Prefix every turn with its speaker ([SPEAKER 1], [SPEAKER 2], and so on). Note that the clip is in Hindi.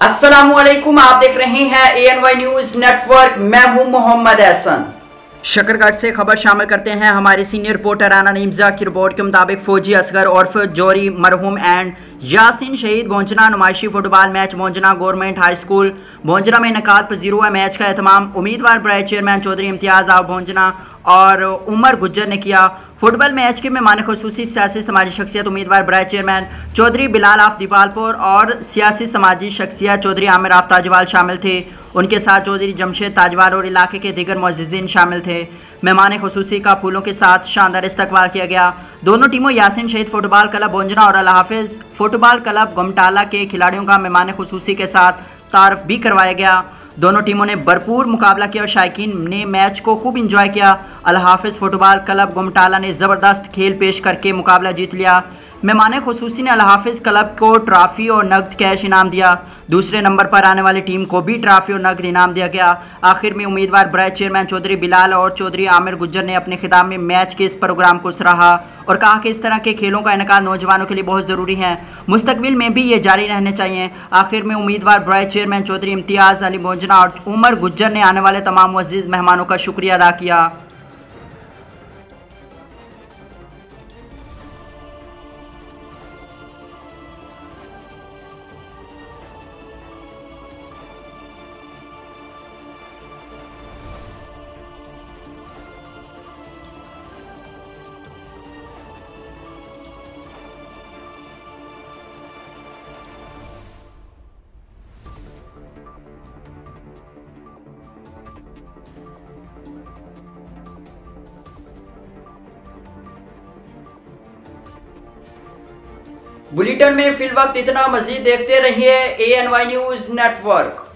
[SPEAKER 1] अस्सलामुअलैकुम, आप देख रहे हैं ANY न्यूज नेटवर्क। मैं हूं मोहम्मद एहसन। शकरगढ़ से खबर शामिल करते हैं। हमारे सीनियर रिपोर्टर राना नीमजा की रिपोर्ट के मुताबिक फौजी असगर उर्फ जोरी मरहूम एंड यासिन शहीद भोंजना नुमाइशी football match Bhonjana government high school Bhonjana में इनेकाद पजीर हुआ। मैच का एहतमाम उम्मीदवार बराए चेयरमैन चौधरी इम्तियाज़ आब भोंजना और उमर गुज्जर ने किया। फुटबॉल मैच के मेहमान खुसूसी सियासी समाजी शख्सियत उम्मीदवार बराए चेयरमैन चौधरी बिलाल आफ दीपालपुर और सियासी समाजी शख्सियत चौधरी आमिर आफ ताजवाल शामिल थे। उनके साथ चौधरी जमशेद ताजवाल और इलाके के दीगर मुअज़्ज़िज़ीन शामिल थे। मेहमान खुसूसी का फूलों के साथ शानदार इस्तकबाल किया गया। दोनों टीमों यासिन शहीद फुटबॉल क्लब भोंजना और अल हाफिज़ फुटबॉल क्लब गुमटाला के खिलाड़ियों का मेहमान खुसूसी के साथ तारफ़ भी करवाया गया। दोनों टीमों ने भरपूर मुकाबला किया और शायकीन ने मैच को खूब इंजॉय किया। अल हाफिज़ फुटबॉल क्लब गुमटाला ने ज़बरदस्त खेल पेश करके मुकाबला जीत लिया। मेहमान खुसूसी ने अल हाफिज़ क्लब को ट्रॉफ़ी और नकद कैश इनाम दिया। दूसरे नंबर पर आने वाली टीम को भी ट्रॉफ़ी और नकद इनाम दिया गया। आखिर में उम्मीदवार बराए चेयरमैन चौधरी बिलाल और चौधरी आमिर गुज्जर ने अपने खिताब में मैच के इस प्रोग्राम को सराहा और कहा कि इस तरह के खेलों का इनेकाद नौजवानों के लिए बहुत ज़रूरी है। मुस्तकबिल में भी ये जारी रहने चाहिए। आखिर में उम्मीदवार बराए चेयरमैन चौधरी इम्तियाज़ अली भोंजना और उमर गुज्जर ने आने वाले तमाम मुअज़्ज़िज़ मेहमानों का शुक्रिया अदा किया। बुलेटिन में फिल वक्त इतना। मजीद देखते रहिए ANY न्यूज नेटवर्क।